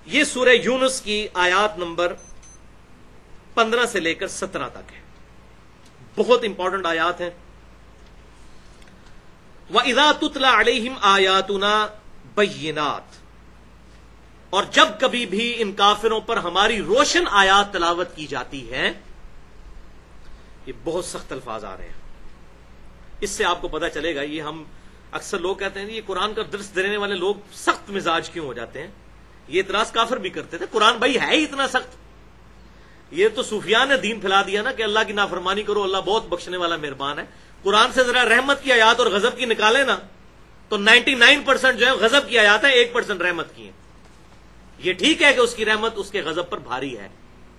یہ سورہ یونس کی آیات نمبر 15 سے لے کر 17 تک ہے، بہت امپورٹنٹ آیات ہیں۔ وَإِذَا تُتْلَى عَلَيْهِمْ آيَاتُنَا بَيِّنَاتٍ، اور جب کبھی بھی ان کافروں پر ہماری روشن آیات تلاوت کی جاتی ہیں، یہ بہت سخت الفاظ آ رہے ہیں، اس سے آپ کو پتا چلے گا۔ یہ ہم اکثر لوگ کہتے ہیں یہ قرآن کا درس دینے والے لوگ سخت مزاج کیوں ہو جاتے ہیں، یہ اعتراض کافر بھی کرتے تھے، قرآن بھائی ہے ہی اتنا سخت۔ یہ تو صوفیاء نے دین پھیلا دیا نا کہ اللہ کی نافرمانی کرو، اللہ بہت بخشنے والا مہربان ہے۔ قرآن سے ذرا رحمت کی آیات اور غضب کی نکالے نا تو 99% جو ہے غضب کی آیات ہے، 1% رحمت کی ہیں۔ یہ ٹھیک ہے کہ اس کی رحمت اس کے غضب پر بھاری ہے،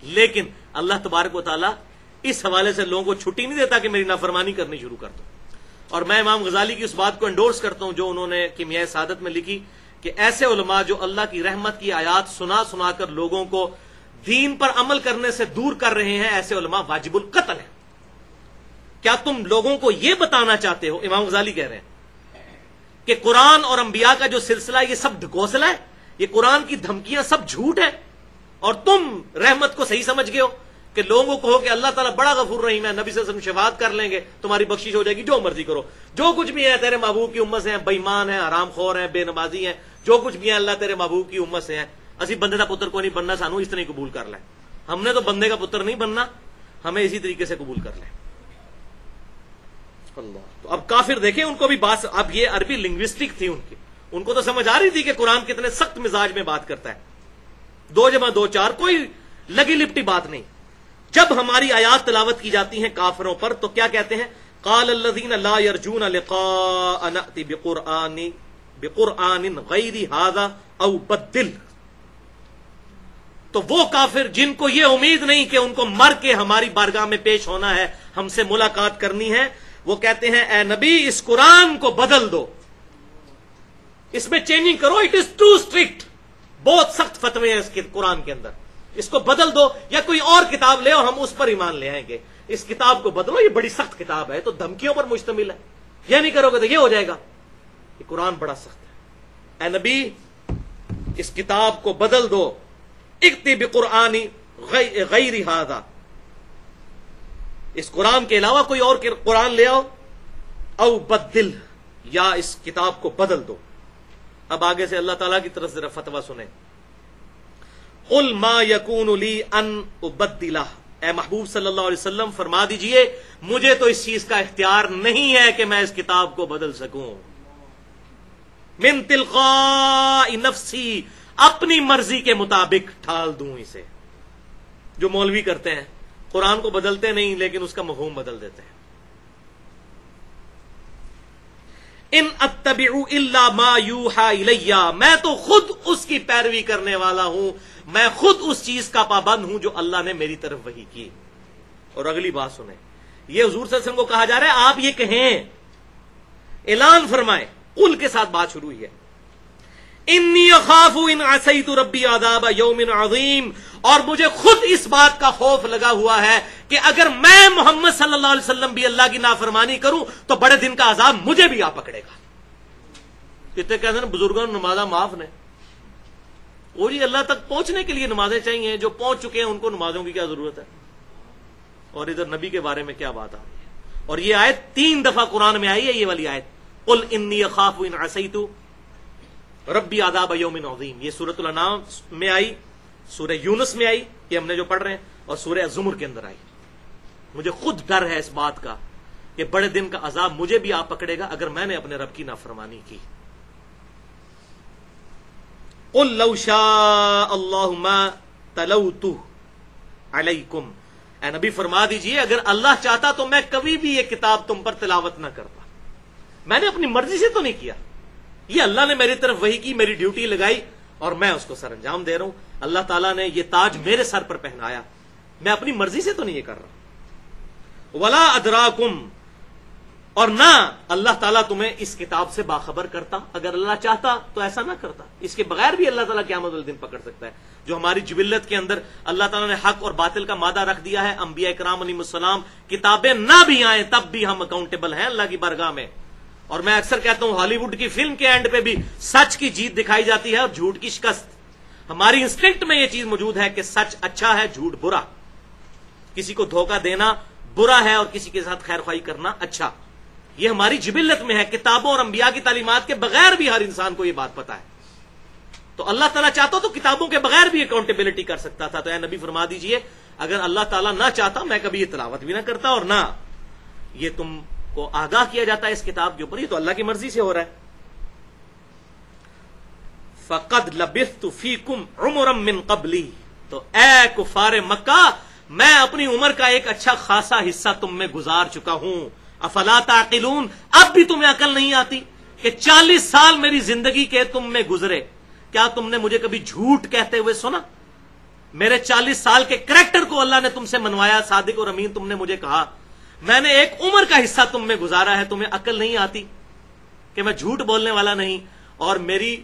لیکن اللہ تبارک و تعالیٰ اس حوالے سے لوگوں کو چھٹی نہیں دیتا کہ میری نافرمانی کرنی شروع کر دو۔ اور میں امام غزالی کی اس بات کو انڈورس کرتا ہوں جو انہوں نے کیمیائے سعادت میں لکھی کہ ایسے علماء جو اللہ کی رحمت کی آیات سنا سنا کر لوگوں کو دین پر عمل کرنے سے دور کر رہے ہیں، ایسے علماء واجب القتل ہیں۔ کیا تم لوگوں کو یہ بتانا چاہتے ہو، امام غزالی کہہ رہے ہیں کہ قرآن اور انبیاء کا جو سلسلہ ہے یہ سب ڈھکوسلا ہے، یہ قرآن کی دھمکیاں سب جھوٹ ہے، اور تم رحمت کو صحیح سمجھ گئے ہو کہ لوگوں کو ہو کہ اللہ تعالیٰ بڑا غفور رحیم ہے، نبی صلی اللہ علیہ وسلم شفاعت کر لیں گے، تمہاری بخشش ہو جائے گی، جو مرضی کرو، جو کچھ بھی ہے تیرے محبوب کی امت سے ہیں، بے ایمان ہیں، حرام خور ہیں، بے نمازی ہیں، جو کچھ بھی ہے اللہ تیرے محبوب کی امت سے ہیں، اسی بندے کا پتر کو نہیں بننا، سانو اس طرح ہی قبول کر لیں، ہم نے تو بندے کا پتر نہیں بننا، ہمیں اسی طریقے سے قبول کر لیں۔ اللہ، تو اب کافر دیکھیں ان کو بھی بات، اب یہ عربی لنگوسٹک تھی ان کو تو سمجھ آ رہی تھی کہ قرآن کتنے سخت مزاج میں بات کرتا ہے، 2 × 2 = 4، کوئی لگی لپٹی بات نہیں۔ جب ہماری آیات تلاوت کی جاتی ہیں کافروں پر تو کیا کہتے ہیں؟ قال الذین لا یرجون لقاء نأتی بقرآن غیر ھذا او بدل، تو وہ کافر جن کو یہ امید نہیں کہ ان کو مر کے ہماری بارگاہ میں پیش ہونا ہے، ہم سے ملاقات کرنی ہے، وہ کہتے ہیں اے نبی اس قرآن کو بدل دو، اس میں چینجنگ کرو، اٹ از ٹو اسٹرکٹ، بہت سخت فتوے ہیں اس کے قرآن کے اندر، اس کو بدل دو، یا کوئی اور کتاب لے اور ہم اس پر ایمان لے آئیں گے، اس کتاب کو بدلو، یہ بڑی سخت کتاب ہے، تو دھمکیوں پر مشتمل ہے، یہ نہیں کرو گے تو یہ ہو جائے گا، یہ قرآن بڑا سخت ہے، اے نبی اس کتاب کو بدل دو، اکتی بقرآن غیر ھذا، اس قرآن کے علاوہ کوئی اور قرآن لے آؤ، او بدل، یا اس کتاب کو بدل دو۔ اب آگے سے اللہ تعالیٰ کی طرف ذرا فتویٰ سنیں، قل ما یکون لی ان ابدلہ، اے محبوب صلی اللہ علیہ وسلم فرما دیجئے مجھے تو اس چیز کا اختیار نہیں ہے کہ میں اس کتاب کو بدل سکوں، من تلقاء نفسی، اپنی مرضی کے مطابق ڈھال دوں اسے، جو مولوی کرتے ہیں، قرآن کو بدلتے نہیں لیکن اس کا مفہوم بدل دیتے ہیں۔ ان اتبع الا ما یوحى الی، میں تو خود اس کی پیروی کرنے والا ہوں، میں خود اس چیز کا پابند ہوں جو اللہ نے میری طرف وحی کی۔ اور اگلی بات سنیں، یہ حضور صلی اللہ علیہ وسلم کو کہا جا رہا ہے آپ یہ کہیں، اعلان فرمائیں، قل کے ساتھ بات شروع ہوئی ہے، انی اخاف ان عصیت ربی عذاب یوم عظیم، اور مجھے خود اس بات کا خوف لگا ہوا ہے کہ اگر میں محمد صلی اللہ علیہ وسلم بھی اللہ کی نافرمانی کروں تو بڑے دن کا عذاب مجھے بھی آ پکڑے گا۔ کتنے کہتے ہیں بزرگوں نے نمازاں معاف نے، وہ جی اللہ تک پہنچنے کے لیے نمازیں چاہیے، جو پہنچ چکے ہیں ان کو نمازوں کی کیا ضرورت ہے، اور ادھر نبی کے بارے میں کیا بات آ رہی ہے۔ اور یہ آیت 3 دفعہ قرآن میں آئی ہے، یہ والی آیت، قل انی اخاف ان عصیت ربی عذاب یوم عظیم، یہ سورۃ الانعام میں آئی، سورہ یونس میں آئی، یہ ہم نے جو پڑھ رہے ہیں، اور سورہ الزمر کے اندر آئی۔ مجھے خود ڈر ہے اس بات کا کہ بڑے دن کا عذاب مجھے بھی آ پکڑے گا اگر میں نے اپنے رب کی نافرمانی کی۔ قل لو شاء اللہ ما تلوتہ علیکم، اے نبی فرما دیجئے اگر اللہ چاہتا تو میں کبھی بھی یہ کتاب تم پر تلاوت نہ کرتا، میں نے اپنی مرضی سے تو نہیں کیا، یہ اللہ نے میری طرف وحی کی، میری ڈیوٹی لگائی اور میں اس کو سر انجام دے رہا ہوں، اللہ تعالیٰ نے یہ تاج میرے سر پر پہنایا، میں اپنی مرضی سے تو نہیں یہ کر رہا۔ ولا ادراکم، اور نہ اللہ تعالیٰ تمہیں اس کتاب سے باخبر کرتا، اگر اللہ چاہتا تو ایسا نہ کرتا، اس کے بغیر بھی اللہ تعالیٰ قیامت والے دن پکڑ سکتا ہے۔ جو ہماری جبلت کے اندر اللہ تعالیٰ نے حق اور باطل کا مادہ رکھ دیا ہے، انبیاء کرام علیہ السلام کتابیں نہ بھی آئیں تب بھی ہم اکاؤنٹیبل ہیں اللہ کی بارگاہ میں۔ اور میں اکثر کہتا ہوں ہالی ووڈ کی فلم کے اینڈ پہ بھی سچ کی جیت دکھائی جاتی ہے اور جھوٹ کی شکست، ہماری انسٹنکٹ میں یہ چیز موجود ہے کہ سچ اچھا ہے، جھوٹ برا، کسی کو دھوکہ دینا برا ہے اور کسی کے ساتھ خیر خواہی کرنا اچھا. یہ ہماری جبلت میں ہے. کتابوں اور انبیاء کی تعلیمات کے بغیر بھی ہر انسان کو یہ بات پتا ہے. تو اللہ تعالیٰ چاہتا تو کتابوں کے بغیر بھی اکاؤنٹیبلٹی کر سکتا تھا. تو اے نبی فرما دیجئے اگر اللہ تعالیٰ نہ چاہتا میں کبھی یہ تلاوت بھی نہ کرتا اور نہ یہ تم کو آگاہ کیا جاتا ہے اس کتاب کے اوپر. یہ تو اللہ کی مرضی سے ہو رہا ہے. فَقَدْ لَبِثْتُ فِيكُمْ عُمُرًا مِّن قَبْلِي، تو اے کفار مکہ میں اپنی عمر کا ایک اچھا خاصا حصہ تم میں گزار چکا ہوں. افلا تعقلون، اب بھی تمہیں عقل نہیں آتی کہ 40 سال میری زندگی کے تم میں گزرے، کیا تم نے مجھے کبھی جھوٹ کہتے ہوئے سنا؟ میرے 40 سال کے کریکٹر کو اللہ نے تم سے منوایا، صادق اور امین تم نے مجھے کہا. میں نے ایک عمر کا حصہ تم میں گزارا ہے، تمہیں عقل نہیں آتی کہ میں جھوٹ بولنے والا نہیں، اور میری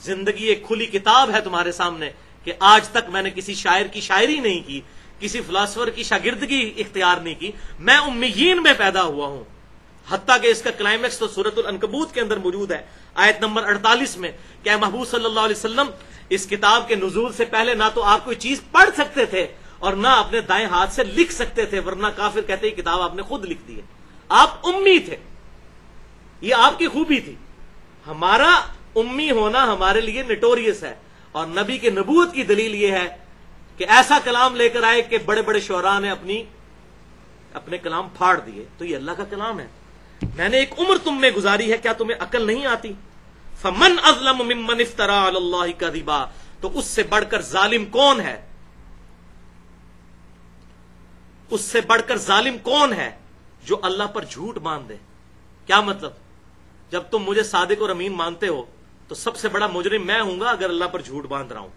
زندگی ایک کھلی کتاب ہے تمہارے سامنے کہ آج تک میں نے کسی شاعر کی شاعری نہیں کی، کسی فلاسفر کی شاگردگی اختیار نہیں کی. میں امیین میں پیدا ہوا ہوں. حتیٰ کہ اس کا کلائمیکس تو سورۃ العنکبوت کے اندر موجود ہے آیت نمبر 48 میں کہ اے محبوب صلی اللہ علیہ وسلم اس کتاب کے نزول سے پہلے نہ تو آپ کوئی چیز پڑھ سکتے تھے اور نہ اپنے دائیں ہاتھ سے لکھ سکتے تھے، ورنہ کافر کہتے ہیں کتاب آپ نے خود لکھ دی ہے. آپ امی تھے، یہ آپ کی خوبی تھی. ہمارا امی ہونا ہمارے لیے نٹوریس ہے، اور نبی کے نبوت کی دلیل یہ ہے کہ ایسا کلام لے کر آئے کہ بڑے بڑے شعراء نے اپنے کلام پھاڑ دیے. تو یہ اللہ کا کلام ہے. میں نے ایک عمر تم میں گزاری ہے، کیا تمہیں عقل نہیں آتی؟ فمن اظلم ممن افترى علی اللہ کذبا، تو اس سے بڑھ کر ظالم کون ہے؟ اس سے بڑھ کر ظالم کون ہے جو اللہ پر جھوٹ باندھ دے؟ کیا مطلب؟ جب تم مجھے صادق اور امین مانتے ہو تو سب سے بڑا مجرم میں ہوں گا اگر اللہ پر جھوٹ باندھ رہا ہوں.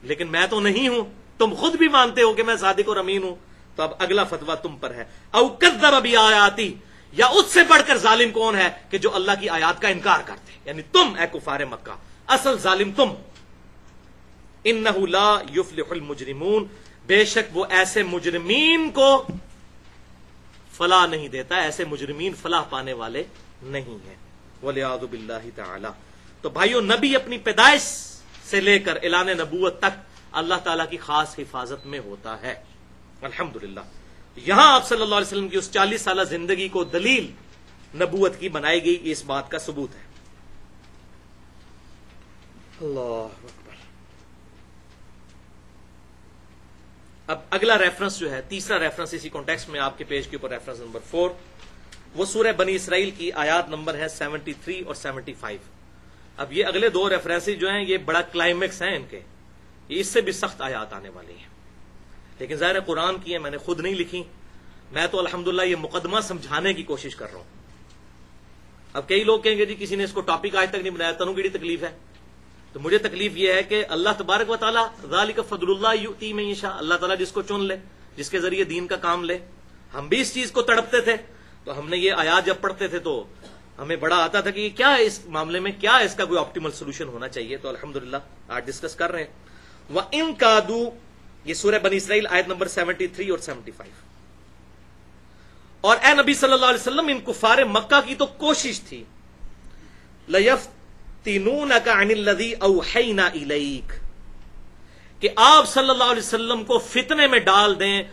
لیکن میں تو نہیں ہوں، تم خود بھی مانتے ہو کہ میں صادق اور امین ہوں. تو اب اگلا فتویٰ تم پر ہے. او کذب بآیاتی، یا اس سے بڑھ کر ظالم کون ہے کہ جو اللہ کی آیات کا انکار کرتے، یعنی تم اے کفار مکہ، اصل ظالم تم. انہ لا یفلح المجرمون، بے شک وہ ایسے مجرمین کو فلاح نہیں دیتا، ایسے مجرمین فلاح پانے والے نہیں ہیں. والعیاذ باللہ تعالی. تو بھائیو، نبی اپنی پیدائش سے لے کر اعلان نبوت تک اللہ تعالیٰ کی خاص حفاظت میں ہوتا ہے. الحمدللہ. یہاں آپ صلی اللہ علیہ وسلم کی اس 40 سالہ زندگی کو دلیل نبوت کی بنائی گئی، یہ اس بات کا ثبوت ہے. اللہ اکبر. اب اگلا ریفرنس جو ہے، تیسرا ریفرنس اسی کانٹیکسٹ میں آپ کے پیج کے اوپر ریفرنس نمبر 4، وہ سورہ بنی اسرائیل کی آیات نمبر ہے 73 اور 75. اب یہ اگلے دو ریفرنسز جو ہیں یہ بڑا کلائمیکس ہیں ان کے، یہ اس سے بھی سخت آیات آنے والی ہیں. لیکن ظاہر قرآن کی ہیں، میں نے خود نہیں لکھی. میں تو الحمدللہ یہ مقدمہ سمجھانے کی کوشش کر رہا ہوں. اب کئی لوگ کہیں گے جی کسی نے اس کو ٹاپک آج تک نہیں بنایا، تنوں کیڑی تکلیف ہے؟ تو مجھے تکلیف یہ ہے کہ اللہ تبارک و تعالیٰ ذالک فضل اللہ یؤتی من یشاء، اللہ تعالیٰ جس کو چن لے، جس کے ذریعے دین کا کام لے. ہم بھی اس چیز کو تڑپتے تھے، تو ہم نے یہ آیات جب پڑھتے تھے تو ہمیں بڑا آتا تھا کہ یہ کیا ہے، اس معاملے میں کیا اس کا کوئی آپٹیمل سولوشن ہونا چاہیے. تو الحمدللہ آج ڈسکس کر رہے ہیں. وَإِن كَادُوا، یہ سورہ بنی اسرائیل آیت نمبر 73 اور 75. اور اے نبی صلی اللہ علیہ وسلم، ان کفار مکہ کی تو کوشش تھی لَيَفْتِنُونَكَ عَنِ الَّذِي أَوْحَيْنَا إِلَيْكَ، کہ آپ صلی اللہ علیہ وسلم کو فتنے میں ڈال دیں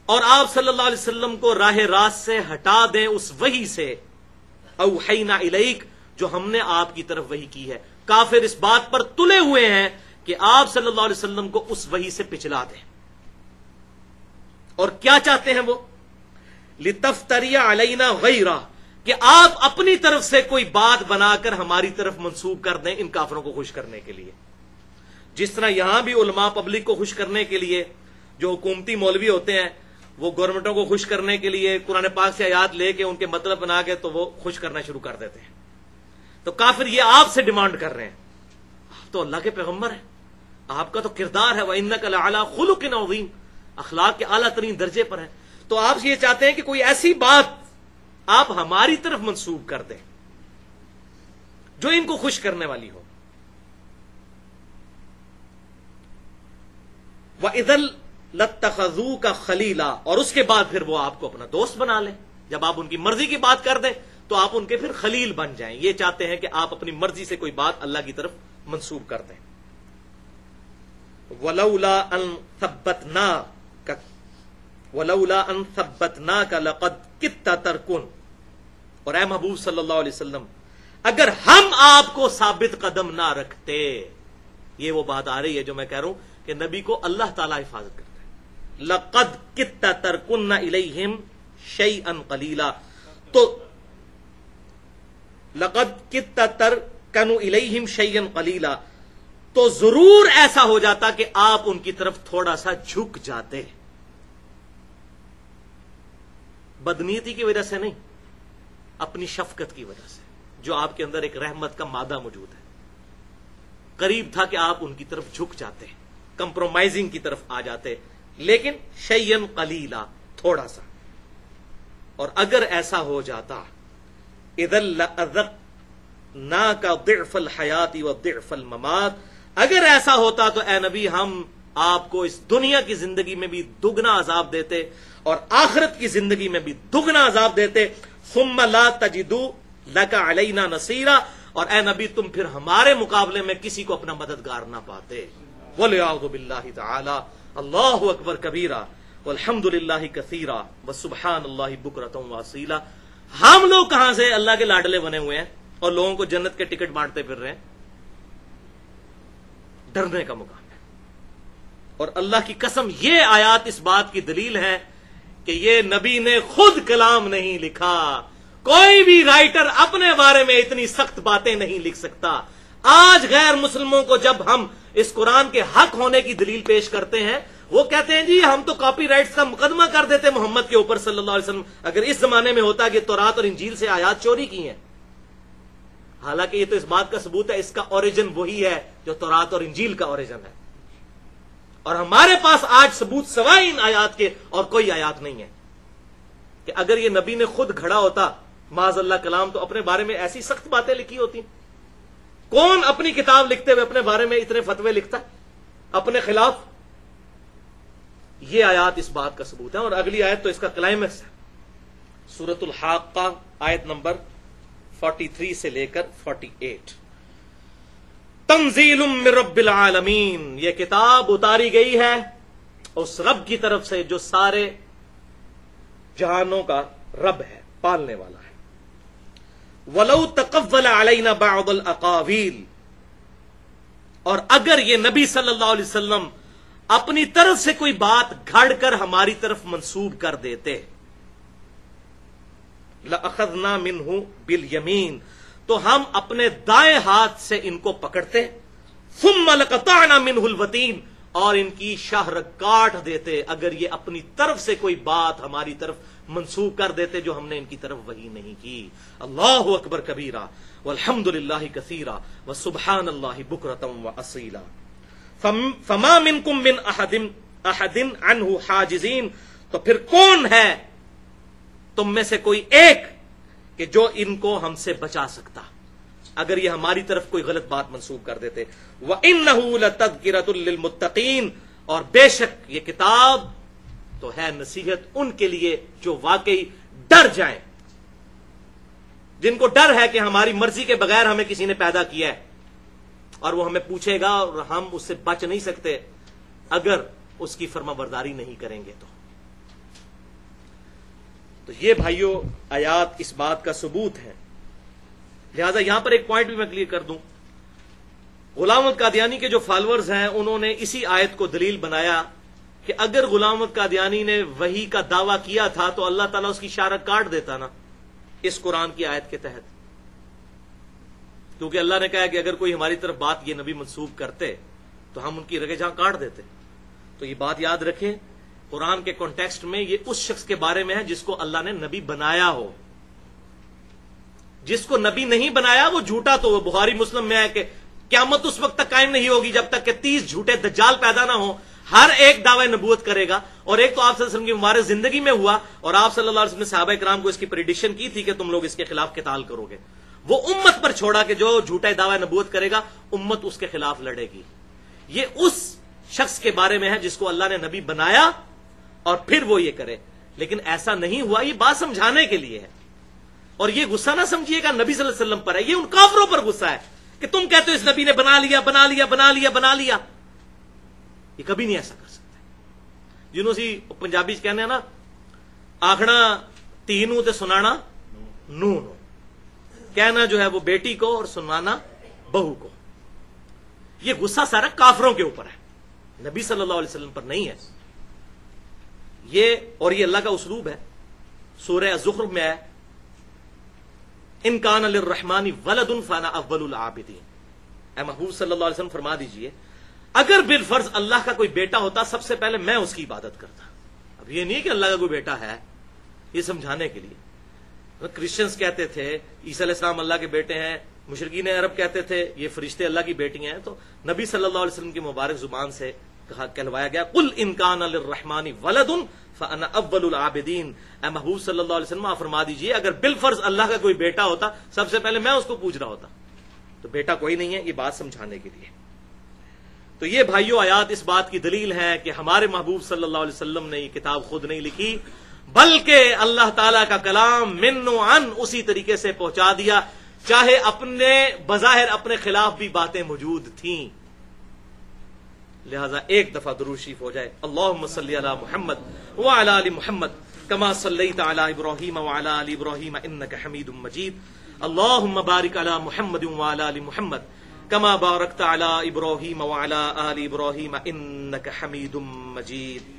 اور آپ صلی اللہ علیہ وسلم کو راہ راست سے ہٹا دیں اس وحی سے، اوحینا الیک، جو ہم نے آپ کی طرف وحی کی ہے. کافر اس بات پر تلے ہوئے ہیں کہ آپ صلی اللہ علیہ وسلم کو اس وحی سے پچھلا دیں. اور کیا چاہتے ہیں وہ؟ لِتَفْتَرِيَ عَلَيْنَا غَيْرَهُ، کہ آپ اپنی طرف سے کوئی بات بنا کر ہماری طرف منسوب کر دیں ان کافروں کو خوش کرنے کے لیے. جس طرح یہاں بھی علماء پبلک کو خوش کرنے کے لیے، جو حکومتی مولوی ہوتے ہیں وہ گورنمنٹوں کو خوش کرنے کے لیے قرآن پاک سے آیات لے کے ان کے مطلب بنا کے تو وہ خوش کرنا شروع کر دیتے ہیں. تو کافر یہ آپ سے ڈیمانڈ کر رہے ہیں، آپ تو اللہ کے پیغمبر ہیں، آپ کا تو کردار ہے وَإِنَّكَ لَعَلَىٰ خُلُقٍ عَظِيمٍ، اخلاق کے اعلیٰ ترین درجے پر ہیں. تو آپ یہ چاہتے ہیں کہ کوئی ایسی بات آپ ہماری طرف منسوب کر دیں جو ان کو خوش کرنے والی ہو. وَإِذَا لَاتَّخَذُوكَ خَلِيلًا، اور اس کے بعد پھر وہ آپ کو اپنا دوست بنا لیں. جب آپ ان کی مرضی کی بات کر دیں تو آپ ان کے پھر خلیل بن جائیں. یہ چاہتے ہیں کہ آپ اپنی مرضی سے کوئی بات اللہ کی طرف منسوب کر دیں. ولولا ان ثبتناک لقد کدت ترکن، اور اے محبوب صلی اللہ علیہ وسلم اگر ہم آپ کو ثابت قدم نہ رکھتے، یہ وہ بات آ رہی ہے جو میں کہہ رہا ہوں کہ نبی کو اللہ تعالیٰ حفاظت کرتا ہے. لقد کدت ترکن الیہم شیئا قلیلا، تو لقد کدت ترکن الیہم شیئا قلیلا، تو ضرور ایسا ہو جاتا کہ آپ ان کی طرف تھوڑا سا جھک جاتے. بدنیتی کی وجہ سے نہیں، اپنی شفقت کی وجہ سے، جو آپ کے اندر ایک رحمت کا مادہ موجود ہے. قریب تھا کہ آپ ان کی طرف جھک جاتے، کمپرومائزنگ کی طرف آ جاتے، لیکن شیئن قلیلا، تھوڑا سا. اور اگر ایسا ہو جاتا اذا لأذقناک ضعف الحیات وضعف الممات، اگر ایسا ہوتا تو اے نبی ہم آپ کو اس دنیا کی زندگی میں بھی دگنا عذاب دیتے اور آخرت کی زندگی میں بھی دگنا عذاب دیتے. ثم لا تجدوا لك علینا نصیرا، اور اے نبی تم پھر ہمارے مقابلے میں کسی کو اپنا مددگار نہ پاتے. والعیاذ باللہ تعالی. اللہ اکبر کبیرہ والحمد للہ کثیرا وسبحان اللہ بکرۃ واصیلا. ہم لوگ کہاں سے اللہ کے لاڈلے بنے ہوئے ہیں اور لوگوں کو جنت کے ٹکٹ بانٹتے پھر رہے ہیں؟ ڈرنے کا مقام ہے. اور اللہ کی قسم یہ آیات اس بات کی دلیل ہے کہ یہ نبی نے خود کلام نہیں لکھا. کوئی بھی رائٹر اپنے بارے میں اتنی سخت باتیں نہیں لکھ سکتا. آج غیر مسلموں کو جب ہم اس قرآن کے حق ہونے کی دلیل پیش کرتے ہیں، وہ کہتے ہیں جی ہم تو کاپی رائٹس کا مقدمہ کر دیتے محمد کے اوپر صلی اللہ علیہ وسلم اگر اس زمانے میں ہوتا کہ تورات اور انجیل سے آیات چوری کی ہیں. حالانکہ یہ تو اس بات کا ثبوت ہے اس کا اوریجن وہی ہے جو تورات اور انجیل کا اوریجن ہے. اور ہمارے پاس آج ثبوت سوائے ان آیات کے اور کوئی آیات نہیں ہے. کہ اگر یہ نبی نے خود گھڑا ہوتا معاذ اللہ کلام تو اپنے بارے میں ایسی سخت باتیں لکھی ہوتی. کون اپنی کتاب لکھتے ہوئے اپنے بارے میں اتنے فتوے لکھتا اپنے خلاف؟ یہ آیات اس بات کا ثبوت ہے. اور اگلی آیت تو اس کا کلائمیکس ہے، سورۃ الحاقہ آیت نمبر 43 سے لے کر 48. تنزیل من رب العالمین، یہ کتاب اتاری گئی ہے اس رب کی طرف سے جو سارے جہانوں کا رب ہے، پالنے والا ہے. وَلَوْ تَقَوَّلَ عَلَيْنَا بَعْضَ الْأَقَاوِيلِ، اور اگر یہ نبی صلی اللہ علیہ وسلم اپنی طرف سے کوئی بات گھڑ کر ہماری طرف منسوب کر دیتے، لَأَخَذْنَا مِنْهُ بِالْيَمِينِ، تو ہم اپنے دائیں ہاتھ سے ان کو پکڑتے، ثُمَّ لَقَطَعْنَا مِنْهُ الْوَتِينَ، اور ان کی شاہ رگ کاٹ دیتے اگر یہ اپنی طرف سے کوئی بات ہماری طرف منسوب کر دیتے جو ہم نے ان کی طرف وحی نہیں کی. اللہ اکبر کبیرہ والحمد للہ کثیرہ وسبحان اللہ بکرۃ واصیلا. فما منکم من احد عنہ حاجزین، تو پھر کون ہے تم میں سے کوئی ایک کہ جو ان کو ہم سے بچا سکتا اگر یہ ہماری طرف کوئی غلط بات منسوب کر دیتے. وَإِنَّهُ لَتَذْكِرَةٌ لِّلْمُتَّقِينَ، اور بے شک یہ کتاب تو ہے نصیحت ان کے لیے جو واقعی ڈر جائیں، جن کو ڈر ہے کہ ہماری مرضی کے بغیر ہمیں کسی نے پیدا کیا ہے اور وہ ہمیں پوچھے گا اور ہم اس سے بچ نہیں سکتے اگر اس کی فرما برداری نہیں کریں گے. تو یہ بھائیوں آیات اس بات کا ثبوت ہے. لہذا یہاں پر ایک پوائنٹ بھی میں کلیئر کر دوں، غلام احمد قادیانی کے جو فالوورز ہیں انہوں نے اسی آیت کو دلیل بنایا کہ اگر غلام احمد قادیانی نے وحی کا دعویٰ کیا تھا تو اللہ تعالیٰ اس کی شارک کاٹ دیتا نا اس قرآن کی آیت کے تحت، کیونکہ اللہ نے کہا کہ اگر کوئی ہماری طرف بات یہ نبی منسوب کرتے تو ہم ان کی رگے جہاں کاٹ دیتے. تو یہ بات یاد رکھیں، قرآن کے کانٹیکسٹ میں یہ اس شخص کے بارے میں ہے جس کو اللہ نے نبی بنایا ہو. جس کو نبی نہیں بنایا وہ جھوٹا، تو وہ بخاری مسلم میں ہے کہ قیامت اس وقت تک قائم نہیں ہوگی جب تک کہ 30 جھوٹے دجال پیدا نہ ہوں. ہر ایک دعوی نبوت کرے گا، اور ایک تو آپ صلی اللہ علیہ وسلم کی مبارک زندگی میں ہوا اور آپ صلی اللہ علیہ وسلم نے صحابہ کرام کو اس کی پریڈکشن کی تھی کہ تم لوگ اس کے خلاف قتال کرو گے. وہ امت پر چھوڑا کہ جو جھوٹا دعوی نبوت کرے گا امت اس کے خلاف لڑے گی. یہ اس شخص کے بارے میں ہے جس کو اللہ نے نبی بنایا اور پھر وہ یہ کرے. لیکن ایسا نہیں ہوا، یہ بات سمجھانے کے لیے ہے. اور یہ غصہ نہ سمجھیے گا نبی صلی اللہ علیہ وسلم پر ہے، یہ ان کافروں پر غصہ ہے کہ تم کہتے ہو اس نبی نے بنا لیا بنا لیا بنا لیا بنا لیا. یہ کبھی نہیں ایسا کر سکتے. جنہوں سی پنجابی کہنے نا آخنا تی نو تے سنانا نو نو، کہنا جو ہے وہ بیٹی کو اور سنانا بہو کو. یہ غصہ سارا کافروں کے اوپر ہے، نبی صلی اللہ علیہ وسلم پر نہیں ہے. یہ اللہ کا اسلوب ہے. سورہ الزخرف میں ہے ان کان للرحمن ولد فانا اول العابدین. اے محبوب صلی اللہ علیہ وسلم فرما دیجئے اگر بالفرض اللہ کا کوئی بیٹا ہوتا سب سے پہلے میں اس کی عبادت کرتا. اب یہ نہیں کہ اللہ کا کوئی بیٹا ہے، یہ سمجھانے کے لیے کرسچنز کہتے تھے عیسیٰ علیہ السلام اللہ کے بیٹے ہیں، مشرکین عرب کہتے تھے یہ فرشتے اللہ کی بیٹیاں ہیں. تو نبی صلی اللہ علیہ وسلم کی مبارک زبان سے کہلوایا گیا قل ان کان للرحمن ولد فانا اول العابدین. اے محبوب صلی اللہ علیہ وسلم آپ فرما دیجئے اگر بالفرض اللہ کا کوئی بیٹا ہوتا سب سے پہلے میں اس کو پوچھ رہا ہوتا. تو بیٹا کوئی نہیں ہے، یہ بات سمجھانے کے لیے. تو یہ بھائیو آیات اس بات کی دلیل ہے کہ ہمارے محبوب صلی اللہ علیہ وسلم نے یہ کتاب خود نہیں لکھی، بلکہ اللہ تعالیٰ کا کلام من و عن اسی طریقے سے پہنچا دیا، چاہے اپنے بظاہر اپنے خلاف بھی باتیں موجود تھیں. لہذا ایک دفعہ درود شریف ہو جائے اللہم صلی علی محمد وعلی آل محمد کما صلیت علی ابراہیم وعلی آل ابراہیم انک حمید مجید. اللہم بارک علی محمد وعلی آل محمد کما بارکت علی ابراہیم وعلی آل ابراہیم انک حمید مجید.